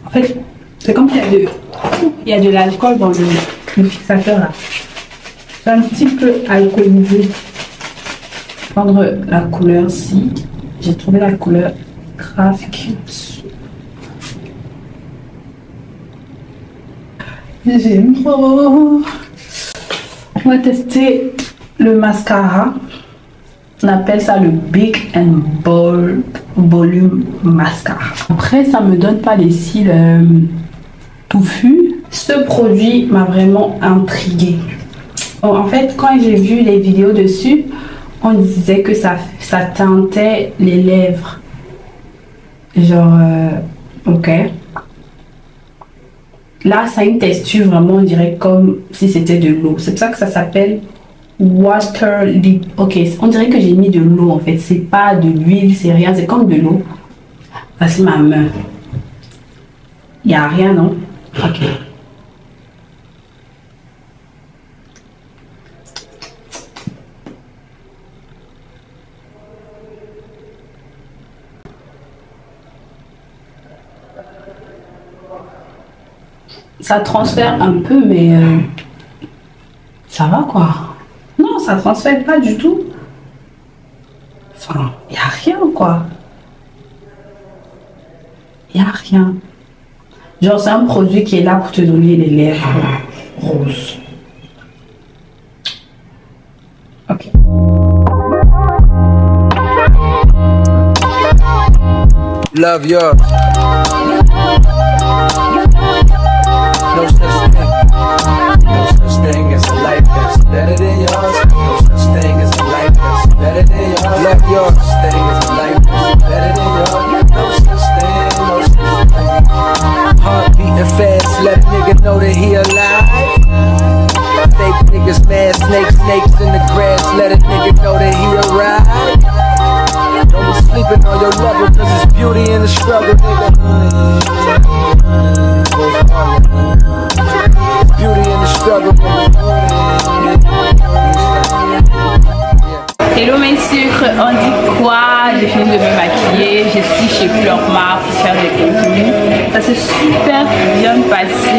I: En fait, c'est comme s'il y a de l'alcool dans le fixateur là. C'est un petit peu alcoolisé. Prendre la couleur-ci. J'ai trouvé la couleur grave cute. J'aime trop. On va tester le mascara. On appelle ça le Big and Bold Volume Mascara. Après, ça me donne pas les cils touffus. Ce produit m'a vraiment intriguée. Bon, en fait, quand j'ai vu les vidéos dessus, on disait que ça teintait les lèvres. Genre, ok. Là, ça a une texture vraiment, on dirait comme si c'était de l'eau. C'est pour ça que ça s'appelle Water Lip. Ok, on dirait que j'ai mis de l'eau en fait. C'est pas de l'huile, c'est rien, c'est comme de l'eau. Voici ma main. Il n'y a rien, non? Ok. Ça transfère un peu, mais ça va quoi. Non, ça transfère pas du tout. Enfin, il n'y a rien quoi. Il n'y a rien. Genre, c'est un produit qui est là pour te donner les lèvres roses. Ok.
F: Love yours. No such thing. No such thing as a life that's better than yours. No such thing as a life that's better than yours. Love yours. No such thing as a life that's better than yours. No such thing. No such thing. Heart beating fast, let a nigga know that he alive. Fake niggas mad, snakes in the grass, let a nigga know that he arrived. Don't be sleeping on your lover, cause it's beauty in the struggle, nigga. It's beauty in the struggle, nigga.
I: Hello mes sucres, on dit quoi? J'ai fini de me maquiller, je suis chez Fleurmar pour faire des contenus. Ça s'est super bien passé.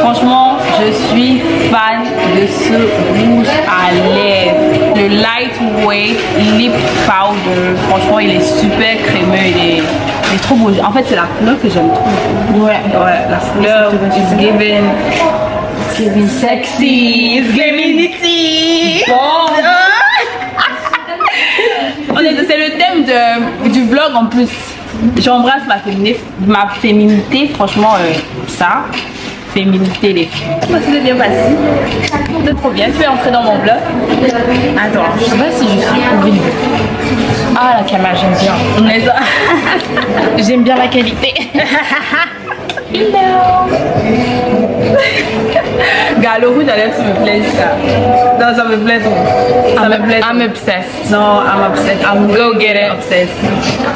I: Franchement, je suis fan de ce rouge à lèvres. Le Lightweight Lip Powder. Franchement, il est super crémeux, il est trop beau. En fait, c'est la couleur que j'aime trop. Ouais, la couleur is giving sexy, it's giving nitty. Bon. C'est le thème du vlog en plus. J'embrasse ma féminité, franchement, ça. Féminité, les filles. Ça s'est bien passé. C'est trop bien. Tu peux entrer dans mon vlog. Attends, je sais pas si je suis horrible. Ah, la caméra, j'aime bien. J'aime bien la qualité. Hello. Guys,
A: le rouge à lèvres, ça me plaît ça. Non, ça me plaît trop. Ça me plaît. I'm obsessed. Non, I'm obsessed. I'm go get it. Obsessed.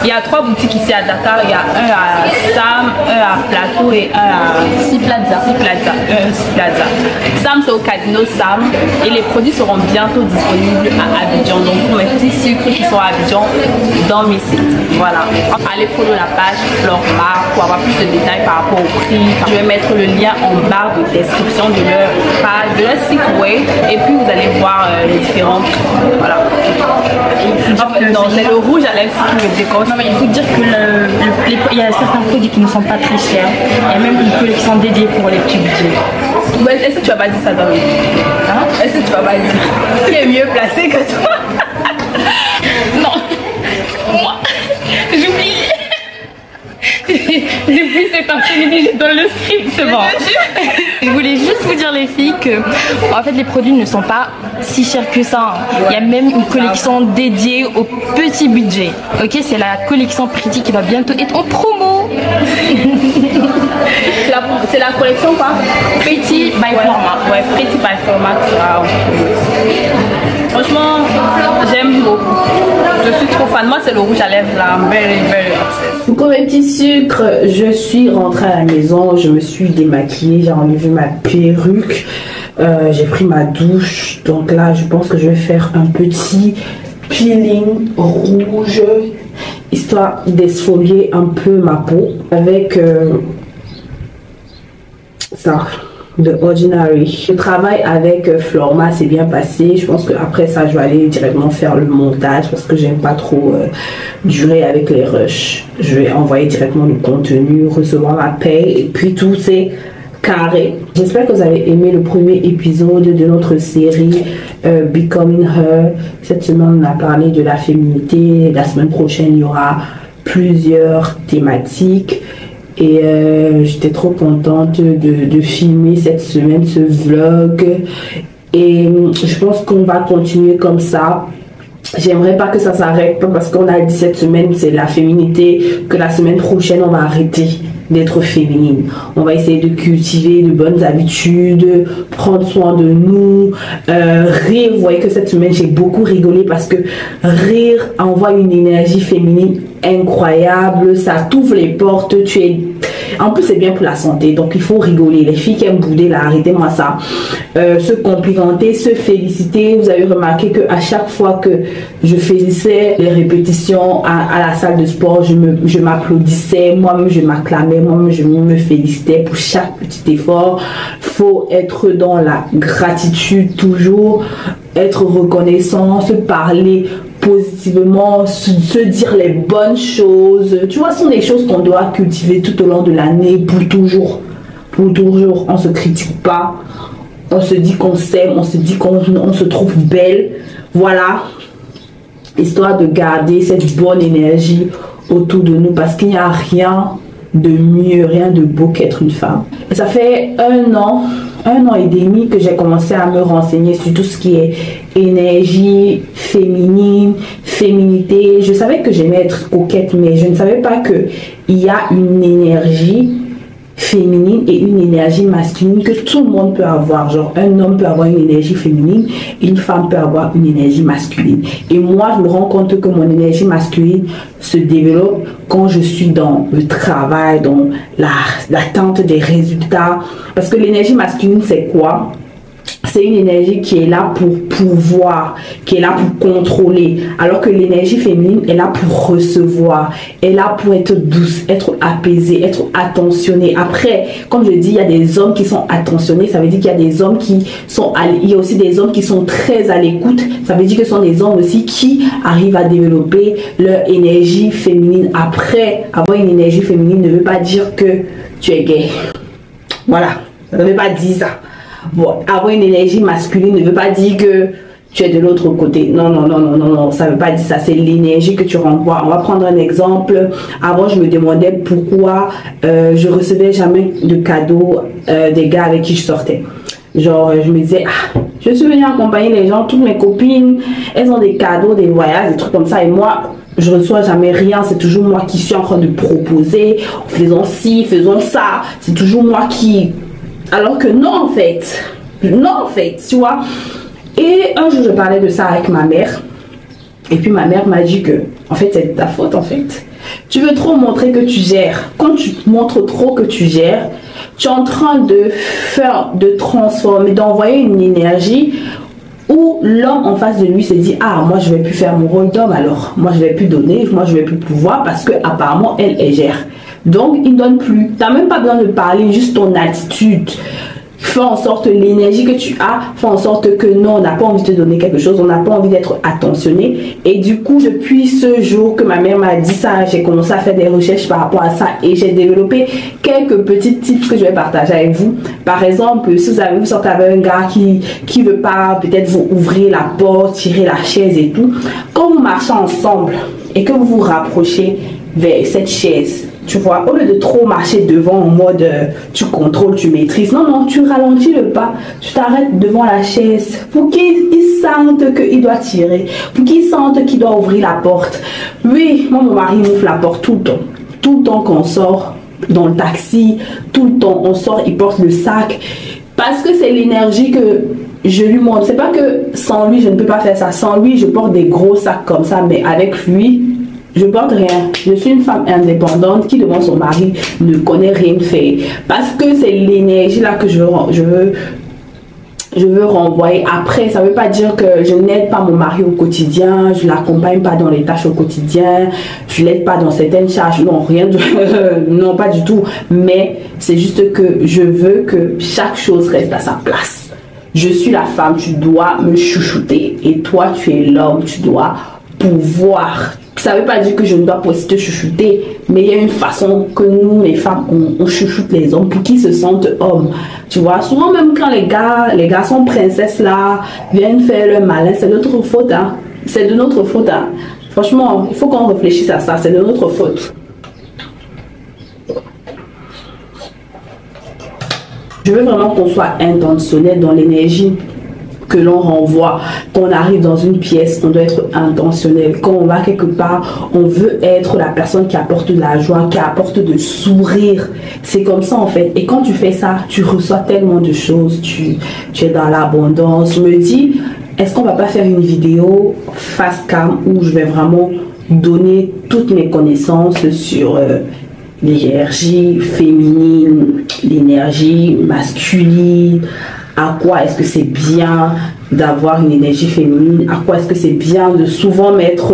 A: Il y a 3 boutiques ici à Dakar. Il y a un à Sam, un à Plateau et un à Ciplaza. Ciplaza. Sam, c'est au casino Sam. Et les produits seront bientôt disponibles à Abidjan. Donc pour mes petits sucres qui sont à Abidjan, dans mes sites. Voilà. Allez follow la page Florma pour avoir plus de détails par rapport au prix. Je vais mettre le lien en barre de description de leur page, de leur site web. Et puis vous allez voir les différents. Voilà. Non, c'est le rouge à lèvres qui me décoche.
J: Non, mais il faut dire que il y a certains produits qui ne sont pas très chers. Il y a même une collection dédiée pour les petits budgets.
A: Est-ce que tu vas pas dire ça dans le hein? Est-ce que tu vas pas dire qui est mieux placé que toi?
J: Non. Moi. J'oublie. Depuis cet après-midi, je donne le script, c'est bon. Je voulais juste vous dire les filles que en fait les produits ne sont pas si chers que ça. Il y a même une collection dédiée au petit budget. Ok, c'est la collection Pretty qui va bientôt être en promo.
A: C'est la collection quoi?
J: Pretty by Format.
A: Ouais, Pretty by Format. Franchement, j'aime beaucoup. Je suis trop fan. Moi, c'est le rouge à lèvres là. Very, very obsessed. Pour mes petits sucres, je suis rentrée à la maison. Je me suis démaquillée. J'ai enlevé ma perruque. J'ai pris ma douche. Donc là, je pense que je vais faire un petit peeling rouge, histoire d'exfolier un peu ma peau avec ça. de Ordinary. Le travail avec Florma s'est bien passé. Je pense qu'après ça, je vais aller directement faire le montage parce que j'aime pas trop durer avec les rushs. Je vais envoyer directement le contenu, recevoir la paye et puis tout c'est carré. J'espère que vous avez aimé le premier épisode de notre série Becoming Her. Cette semaine, on a parlé de la féminité. La semaine prochaine, il y aura plusieurs thématiques. Et j'étais trop contente de filmer cette semaine ce vlog. Et je pense qu'on va continuer comme ça. J'aimerais pas que ça s'arrête, pas parce qu'on a dit cette semaine c'est la féminité, que la semaine prochaine on va arrêter d'être féminine. On va essayer de cultiver de bonnes habitudes, prendre soin de nous, rire. Vous voyez que cette semaine j'ai beaucoup rigolé parce que rire envoie une énergie féminine incroyable, ça t'ouvre les portes, en plus c'est bien pour la santé, donc il faut rigoler. Les filles qui aiment bouder là, arrêtez-moi ça. Se complimenter, se féliciter. Vous avez remarqué que à chaque fois que je faisais les répétitions à la salle de sport, je m'applaudissais, moi-même je m'acclamais, moi-même je me félicitais pour chaque petit effort. Faut être dans la gratitude toujours, être reconnaissant, se parler positivement, se dire les bonnes choses. Tu vois, ce sont des choses qu'on doit cultiver tout au long de l'année pour toujours. Pour toujours. On se critique pas. On se dit qu'on s'aime. On se dit qu'on se trouve belle. Voilà. Histoire de garder cette bonne énergie autour de nous parce qu'il n'y a rien de mieux, rien de beau qu'être une femme. Et ça fait un an et demi que j'ai commencé à me renseigner sur tout ce qui est énergie féminine, féminité. Je savais que j'aimais être coquette, mais je ne savais pas que il y a une énergie féminine et une énergie masculine que tout le monde peut avoir. Genre un homme peut avoir une énergie féminine, une femme peut avoir une énergie masculine. Et moi, je me rends compte que mon énergie masculine se développe quand je suis dans le travail, dans l'attente des résultats. Parce que l'énergie masculine, c'est quoi? C'est une énergie qui est là pour pouvoir, qui est là pour contrôler. Alors que l'énergie féminine est là pour recevoir, est là pour être douce, être apaisée, être attentionnée. Après, comme je dis, il y a des hommes qui sont attentionnés. Ça veut dire qu'il y a des hommes qui sont... Il y a aussi des hommes qui sont très à l'écoute. Ça veut dire que ce sont des hommes aussi qui arrivent à développer leur énergie féminine. Après, avoir une énergie féminine ne veut pas dire que tu es gay. Voilà, ça ne veut pas dire ça. Bon, avoir une énergie masculine ne veut pas dire que tu es de l'autre côté. Non, non, non, non, non, non, ça ne veut pas dire ça. C'est l'énergie que tu renvoies. On va prendre un exemple. Avant, je me demandais pourquoi je recevais jamais de cadeaux des gars avec qui je sortais. Genre, je me disais, je suis venue accompagner les gens, toutes mes copines, elles ont des cadeaux, des voyages, des trucs comme ça. Et moi, je reçois jamais rien. C'est toujours moi qui suis en train de proposer. Faisons ci, faisons ça. C'est toujours moi qui... Alors que non, en fait, Non, en fait, tu vois. Et un jour, je parlais de ça avec ma mère. Et puis ma mère m'a dit que, en fait, c'est de ta faute, en fait. Tu veux trop montrer que tu gères. Quand tu montres trop que tu gères, tu es en train de transformer, d'envoyer une énergie où l'homme en face de lui se dit, ah, moi je vais plus faire mon rôle d'homme alors, moi je vais plus donner, moi je vais plus pouvoir parce que apparemment elle gère. Donc il ne donne plus. Tu n'as même pas besoin de parler, juste ton attitude. Fais en sorte l'énergie que tu as, fais en sorte que non, on n'a pas envie de te donner quelque chose, on n'a pas envie d'être attentionné. Et du coup, depuis ce jour que ma mère m'a dit ça, j'ai commencé à faire des recherches par rapport à ça et j'ai développé quelques petits tips que je vais partager avec vous. Par exemple, si vous sortez avec un gars qui veut pas peut-être vous ouvrir la porte, tirer la chaise et tout, quand vous marchez ensemble et que vous vous rapprochez vers cette chaise, tu vois, au lieu de trop marcher devant en mode tu contrôles, tu maîtrises, non, tu ralentis le pas, tu t'arrêtes devant la chaise pour qu'il sente qu'il doit tirer, pour qu'il sente qu'il doit ouvrir la porte. Oui, moi mon mari m'ouvre la porte tout le temps qu'on sort dans le taxi, tout le temps on sort, il porte le sac, parce que c'est l'énergie que je lui montre. C'est pas que sans lui je ne peux pas faire ça, sans lui je porte des gros sacs comme ça, mais avec lui je porte rien. Je suis une femme indépendante qui devant son mari ne connaît rien faire. Parce que c'est l'énergie là que je veux renvoyer. Après, ça veut pas dire que je n'aide pas mon mari au quotidien, je l'accompagne pas dans les tâches au quotidien, je l'aide pas dans certaines charges. Non, rien de... non, pas du tout. Mais c'est juste que je veux que chaque chose reste à sa place. Je suis la femme, tu dois me chouchouter. Et toi, tu es l'homme, tu dois pouvoir. Ça ne veut pas dire que je ne dois pas aussi te chouchouter, mais il y a une façon que nous, les femmes, on chouchoute les hommes pour qu'ils se sentent hommes. Tu vois, souvent même quand les garçons princesses là, viennent faire le malin, c'est de notre faute. Hein. C'est de notre faute. Hein. Franchement, il faut qu'on réfléchisse à ça, c'est de notre faute. Je veux vraiment qu'on soit intentionnel dans l'énergie que l'on renvoie. Quand on arrive dans une pièce, on doit être intentionnel. Quand on va quelque part, on veut être la personne qui apporte de la joie, qui apporte de sourire. C'est comme ça en fait. Et quand tu fais ça, tu reçois tellement de choses. Tu es dans l'abondance. Je me dis, est-ce qu'on va pas faire une vidéo face cam où je vais vraiment donner toutes mes connaissances sur l'énergie féminine, l'énergie masculine, à quoi est-ce que c'est bien d'avoir une énergie féminine, à quoi est-ce que c'est bien de souvent mettre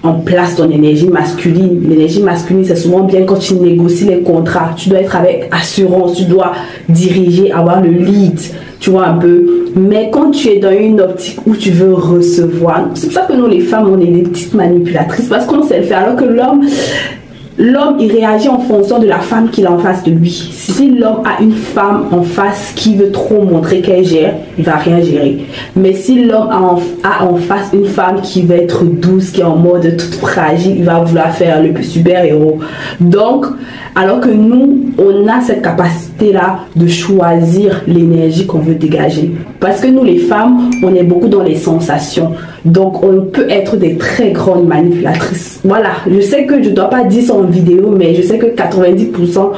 A: en place ton énergie masculine. L'énergie masculine, c'est souvent bien quand tu négocies les contrats, tu dois être avec assurance, tu dois diriger, avoir le lead, tu vois un peu. Mais quand tu es dans une optique où tu veux recevoir, c'est pour ça que nous les femmes, on est des petites manipulatrices, parce qu'on sait le faire, alors que l'homme, il réagit en fonction de la femme qu'il a en face de lui. Si l'homme a une femme en face qui veut trop montrer qu'elle gère, il va rien gérer. Mais si l'homme a en face une femme qui va être douce, qui est en mode toute fragile, il va vouloir faire le super héros. Donc, alors que nous, on a cette capacité-là de choisir l'énergie qu'on veut dégager. Parce que nous, les femmes, on est beaucoup dans les sensations. Donc, on peut être des très grandes manipulatrices. Voilà, je sais que je ne dois pas dire ça en vidéo, mais je sais que 90%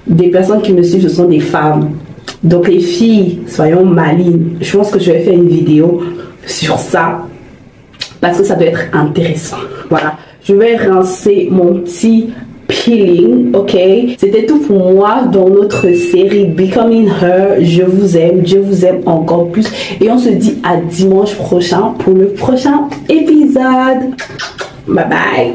A: des personnes qui me suivent, ce sont des femmes. Donc, les filles, soyons malines. Je pense que je vais faire une vidéo sur ça, parce que ça doit être intéressant. Voilà, je vais rincer mon petit peeling, ok? C'était tout pour moi dans notre série Becoming Her. Je vous aime, Dieu vous aime encore plus. Et on se dit à dimanche prochain pour le prochain épisode. Bye bye.